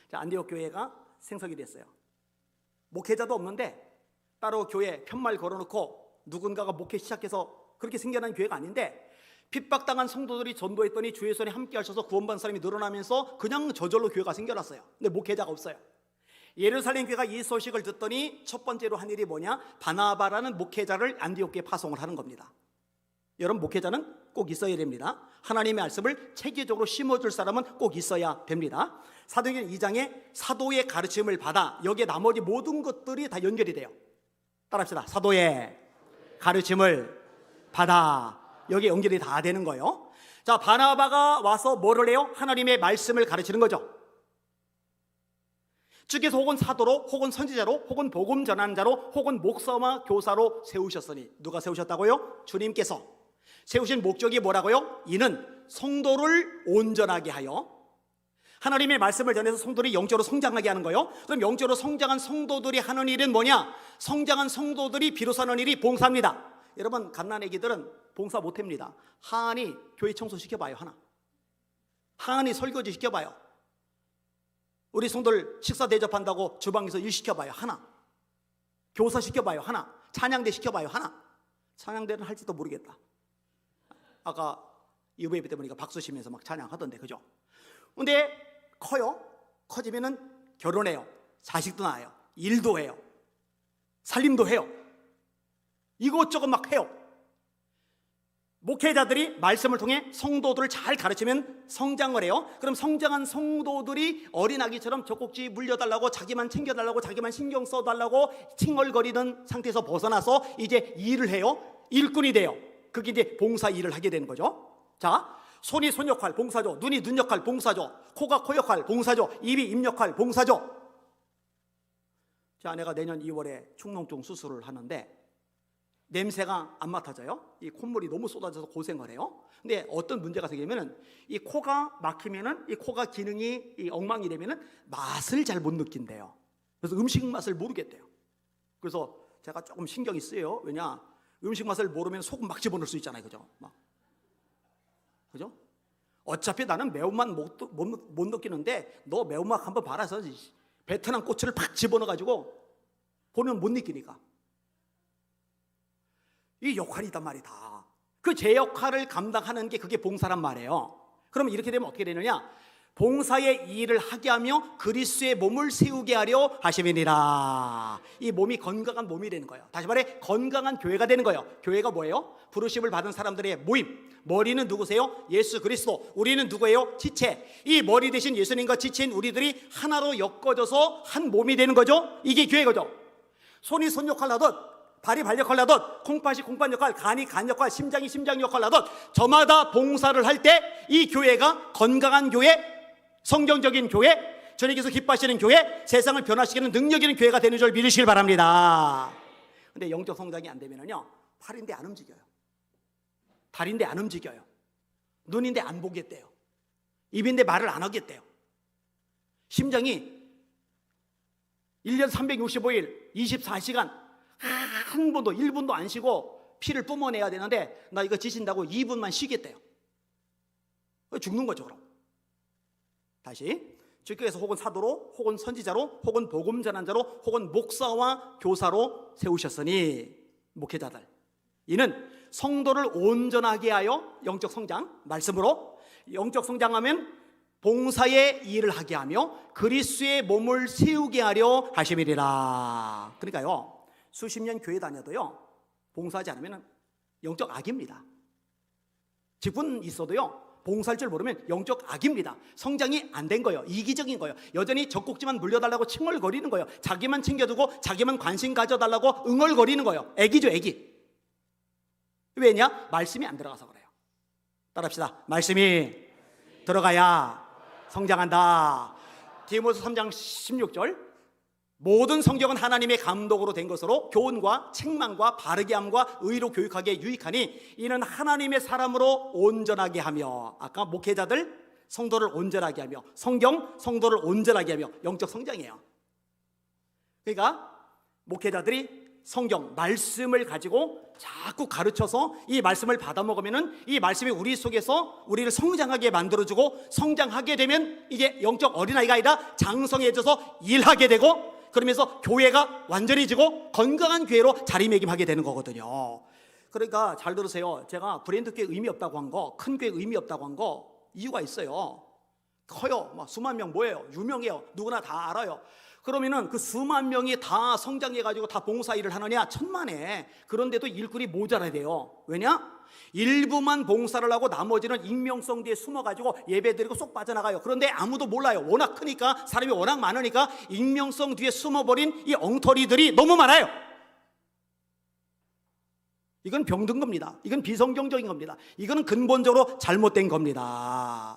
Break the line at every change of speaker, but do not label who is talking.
자, 안디옥 교회가 생성이 됐어요. 목회자도 없는데 따로 교회 편말 걸어놓고 누군가가 목회 시작해서 그렇게 생겨난 교회가 아닌데, 핍박당한 성도들이 전도했더니 주의 손에 함께 하셔서 구원받은 사람이 늘어나면서 그냥 저절로 교회가 생겨났어요. 근데 목회자가 없어요. 예루살렘 교회가 이 소식을 듣더니 첫 번째로 한 일이 뭐냐? 바나바라는 목회자를 안디옥 교회에 파송을 하는 겁니다. 여러분, 목회자는 꼭 있어야 됩니다. 하나님의 말씀을 체계적으로 심어줄 사람은 꼭 있어야 됩니다. 사도행전 2장에 사도의 가르침을 받아, 여기에 나머지 모든 것들이 다 연결이 돼요. 따라합시다. 사도의 가르침을 받아, 여기에 연결이 다 되는 거예요. 자, 바나바가 와서 뭐를 해요? 하나님의 말씀을 가르치는 거죠. 주께서 혹은 사도로, 혹은 선지자로, 혹은 복음 전환자로, 혹은 목사와 교사로 세우셨으니. 누가 세우셨다고요? 주님께서. 세우신 목적이 뭐라고요? 이는 성도를 온전하게 하여, 하나님의 말씀을 전해서 성도들이 영적으로 성장하게 하는 거예요. 그럼 영적으로 성장한 성도들이 하는 일은 뭐냐? 성장한 성도들이 비로소 하는 일이 봉사입니다. 여러분, 갓난 애기들은 봉사 못합니다. 하은이 교회 청소 시켜봐요. 하은이 설거지 시켜봐요. 우리 성도들 식사 대접한다고 주방에서 일 시켜봐요. 교사 시켜봐요. 찬양대 시켜봐요. 찬양대는 할지도 모르겠다. 아까 UVB 때 보니까 박수 치면서 막 찬양하던데, 그죠? 근데 커요. 커지면은 결혼해요. 자식도 낳아요. 일도 해요. 살림도 해요. 이것저것 막 해요. 목회자들이 말씀을 통해 성도들을 잘 가르치면 성장을 해요. 그럼 성장한 성도들이 어린아기처럼 젖꼭지 물려달라고, 자기만 챙겨달라고, 자기만 신경 써달라고 칭얼거리는 상태에서 벗어나서 이제 일을 해요. 일꾼이 돼요. 그게 이제 봉사 일을 하게 되는 거죠. 자, 손이 손 역할 봉사죠. 눈이 눈 역할 봉사죠. 코가 코 역할 봉사죠. 입이 입 역할 봉사죠. 제 아내가 내년 2월에 축농증 수술을 하는데 냄새가 안 맡아져요. 이 콧물이 너무 쏟아져서 고생을 해요. 근데 어떤 문제가 생기면은 이 코가 막히면은, 이 코가 기능이 이 엉망이 되면은 맛을 잘 못 느낀대요. 그래서 음식 맛을 모르겠대요. 그래서 제가 조금 신경이 쓰여요. 왜냐, 음식 맛을 모르면 소금 막 집어넣을 수 있잖아요, 그죠? 그죠? 어차피 나는 매운맛 못 느끼는데 너 매운맛 한번 봐라서 베트남 고추를 팍 집어넣어가지고 보면 못 느끼니까. 이 역할이 있단 말이다. 그 제 역할을 감당하는 게 그게 봉사란 말이에요. 그럼 이렇게 되면 어떻게 되느냐? 봉사의 일을 하게 하며 그리스도의 몸을 세우게 하려 하심이니라. 이 몸이 건강한 몸이 되는 거예요. 다시 말해, 건강한 교회가 되는 거예요. 교회가 뭐예요? 부르심을 받은 사람들의 모임. 머리는 누구세요? 예수 그리스도. 우리는 누구예요? 지체. 이 머리 대신 예수님과 지체인 우리들이 하나로 엮어져서 한 몸이 되는 거죠. 이게 교회거죠. 손이 손 역할 하듯, 발이 발 역할 하듯, 콩팥이 콩팥 역할, 간이 간 역할, 심장이 심장 역할 하듯, 저마다 봉사를 할 때 이 교회가 건강한 교회, 성경적인 교회, 주님께서 기뻐하시는 교회, 세상을 변화시키는 능력 있는 교회가 되는 줄 믿으시길 바랍니다. 근데 영적 성장이 안 되면은요, 팔인데 안 움직여요. 발인데 안 움직여요. 눈인데 안 보겠대요. 입인데 말을 안 하겠대요. 심장이 1년 365일 24시간 한 번도 1분도 안 쉬고 피를 뿜어내야 되는데, 나 이거 지친다고 2분만 쉬겠대요. 죽는 거죠. 그럼 다시, 주께서 혹은 사도로, 혹은 선지자로, 혹은 복음 전환자로, 혹은 목사와 교사로 세우셨으니, 목회자들, 이는 성도를 온전하게 하여, 영적 성장, 말씀으로 영적 성장하면 봉사의 일을 하게 하며 그리스도의 몸을 세우게 하려 하심이리라. 그러니까요, 수십 년 교회 다녀도요, 봉사하지 않으면 영적 악입니다. 직분 있어도요, 봉사할 줄 모르면 영적 악입니다. 성장이 안 된 거예요. 이기적인 거예요. 여전히 젖꼭지만 물려달라고 칭얼거리는 거예요. 자기만 챙겨두고 자기만 관심 가져달라고 응얼거리는 거예요. 애기죠, 애기. 왜냐? 말씀이 안 들어가서 그래요. 따라합시다. 말씀이 들어가야 성장한다. 디모데서 3장 16절, 모든 성경은 하나님의 감독으로 된 것으로 교훈과 책망과 바르게 함과 의로 교육하기에 유익하니 이는 하나님의 사람으로 온전하게 하며, 아까 목회자들 성도를 온전하게 하며, 성경 성도를 온전하게 하며, 영적 성장이에요. 그러니까 목회자들이 성경 말씀을 가지고 자꾸 가르쳐서 이 말씀을 받아 먹으면은 이 말씀이 우리 속에서 우리를 성장하게 만들어주고, 성장하게 되면 이게 영적 어린아이가 아니라 장성해져서 일하게 되고, 그러면서 교회가 완전해지고 건강한 교회로 자리매김하게 되는 거거든요. 그러니까 잘 들으세요. 제가 브랜드 교회 의미 없다고 한 거, 큰 교회 의미 없다고 한 거 이유가 있어요. 커요. 막 수만 명 뭐예요? 유명해요. 누구나 다 알아요. 그러면은 그 수만 명이 다 성장해가지고 다 봉사 일을 하느냐? 천만에. 그런데도 일꾼이 모자라야 돼요. 왜냐? 일부만 봉사를 하고 나머지는 익명성 뒤에 숨어가지고 예배드리고 쏙 빠져나가요. 그런데 아무도 몰라요. 워낙 크니까, 사람이 워낙 많으니까 익명성 뒤에 숨어버린 이 엉터리들이 너무 많아요. 이건 병든 겁니다. 이건 비성경적인 겁니다. 이거는 근본적으로 잘못된 겁니다.